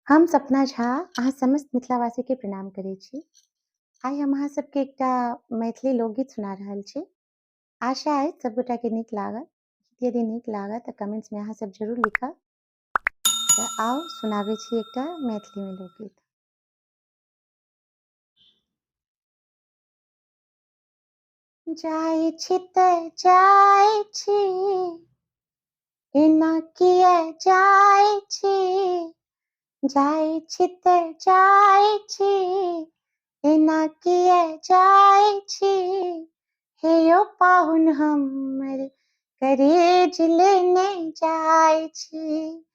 हम सपना झा अहाँ समस्त मिथिलावासी के प्रणाम करै छी। आइ हम अहाँ सबके एकटा मैथिली लोकगीत सुना रहल छी। आशा अइ सब गोटा के नीक लागत। यदि नीक लागत तऽ कमेंट्स में अहाँ सब जरूर लिखब। तऽ आउ सुनाबै छी एकटा मैथिली में लोकगीत। जाइ छी तऽ जाइ छी, एना किया जाइ छी, जाइ छी तऽ जाइ छी, एना किया जाइ छी, हे यौ पाहुन हमर करेज लेने जाइ छी,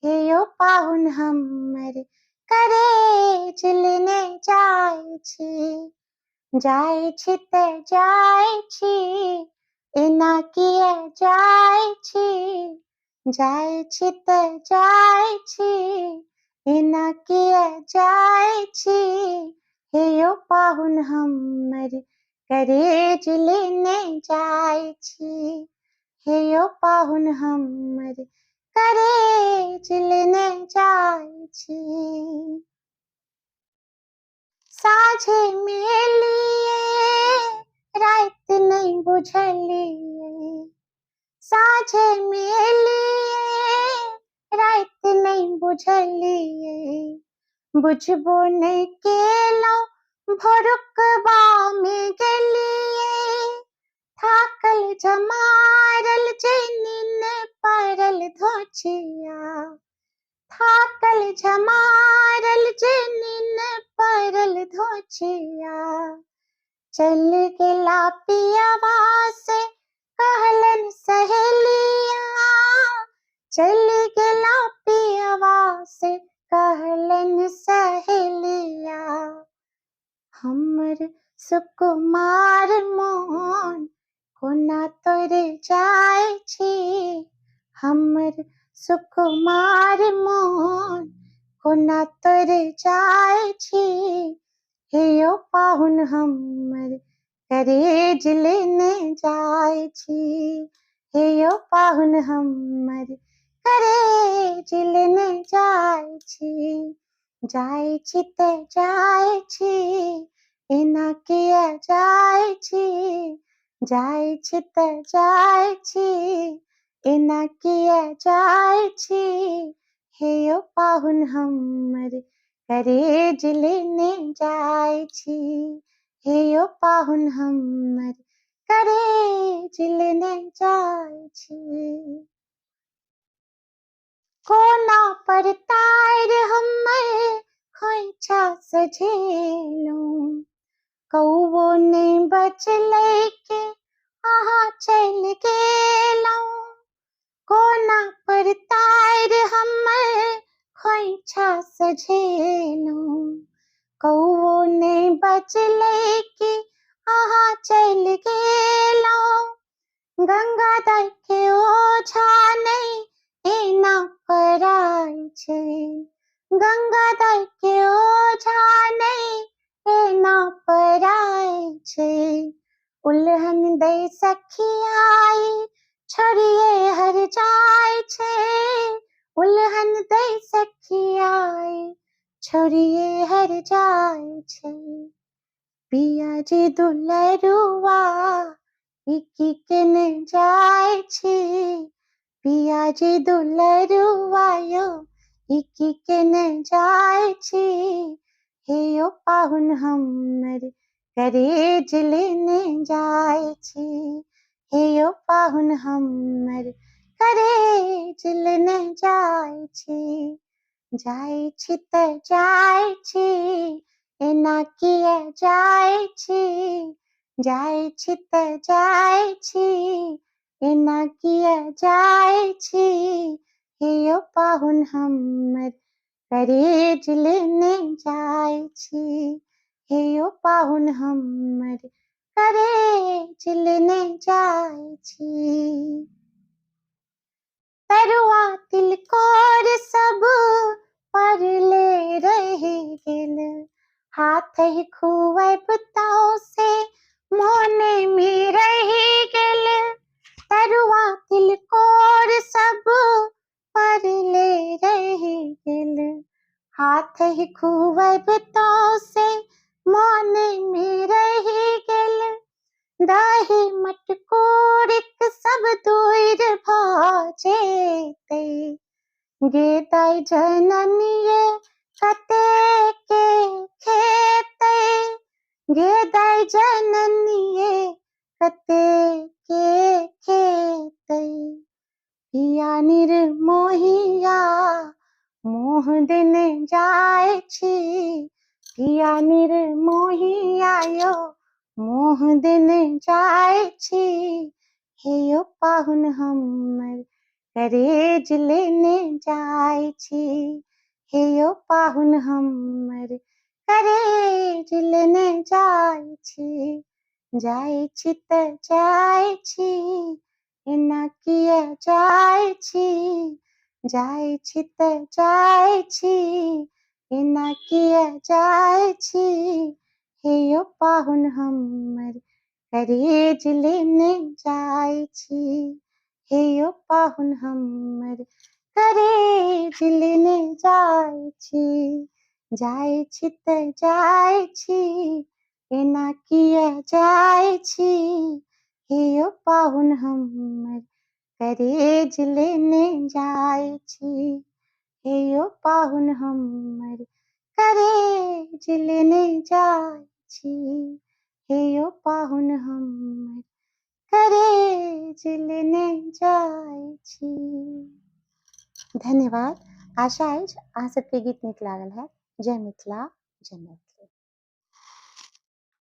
हे यौ पाहुन हमर करेज लेने जाइ छी, जाइ छी तऽ जाइ छी, एना किया जाइ छी, जाइ छी तऽ जाइ छी, एना किया जाइ छी, हे यौ पाहुन हमर करेज लेने जाइ छी, हे यौ पाहुन हमर करेज लेने जाइ छी। साँझे मेलिए रात नहीं बुझलिए, साँझे मेलिए रात नहीं बुझलिए, बुझबो नहीं केलहुँ भोरुकबा में गेलिए, थाकल जमारल जेनिन पड़ल धोचिया, थाकल झमारल जेनिन पड़ल धोचिया, चल गेला पियवा से कहलन सहेलिया, चल गेला पियवा से कहलन सहेलिया, हमर सुकुमार मोन कोना तोरे जाइ छी, हमर सुकुमार मोन कोना तोरे जाइ छी, हे यौ पाहुन हमर करेज लेने जाइ छी, हे यौ पाहुन हमर करेज लेने जाइ छी, जाइ छी तऽ जाइ छी, एना किया जाइ छी, जाइ छी तऽ जाइ छी, एना किया जाइ छी, हे यौ पाहुन हमर करेज लेने जाइ छी, हे यौ पाहुन हमर करेज लेने जाइ छी। कोना पर तार हमर खोइछा सझेलहुँ, कौओ नहीं बचलै के अहाँ चलि गेलहुँ, कोना पर तार हमर खोइछा सझेलहुँ, कौओ नहीं बचलै के अहाँ चलि गेलहुँ, गंगा दाइ के ओझा नहीं एना पराई छै, गंगा दाइ के ओझा नहीं एना पराई छै, उल्हन दै सखियाई छोड़िए हर जाय छै, उल्हन दै सखियाई छोड़िए हर जाय छै, पिया जी दुलरुआ इकी केने जाइ छी, पिया जी दुलरुआ यौ इकी केने जाइ छी, हे यौ पाहुन हमर करेज लेने जाइ छी, हे यौ पाहुन हमर करेज लेने जाइ छी, जाइ छी तऽ जाइ छी, एना किया जाइ छी, जाइ छी तऽ जाइ छी, एना किया जाइ छी, हे यौ पाहुन हमर करेज लेने जाइ छी, हे यौ पाहुन हमर करेज लेने जाइ छी। तरुआ तिलकोर सब परले रहि गेल, हाथहि खुआब ताऊ से मोने में रहि गेल, तरुआ तिलकोर सब परले रहि गेल, हाथ ही खुवब तो से मन में रही गेल, दाही मटकोरिक सब दूर भ जेतै। गे दाई जननिये कतेके खेतै, गे दाई जननिये कतेके खेतै। पिया निर्मोहिया मोह देने जाय छी, पिया निर्मोहिया यो मोह देने जाय छी। हे यौ पाहुन हमर करेज लेने जाय छी, हे यौ पाहुन हमर करेज लेने जाय छी। जाय छी त जाय छी, एना किया जाय छी, जाय छी त जाय छी, एना किया जाय छी। हे यौ पाहुन हमर करेज लेने जाय छी, हे यौ पाहुन हमर करेज लेने जाय छी। जाय छी त जाय छी, एना किया जाय छी। हे यौ पाहुन हमर करेज लेने जाय छी, हे यौ पाहुन हमर करेज लेने जाय छी, हे यौ पाहुन हमर करेज लेने जाय छी। धन्यवाद। आशा अछि अहाँ सबके गीत नीक लागल हैत। जय मिथिला, जय मैथिली।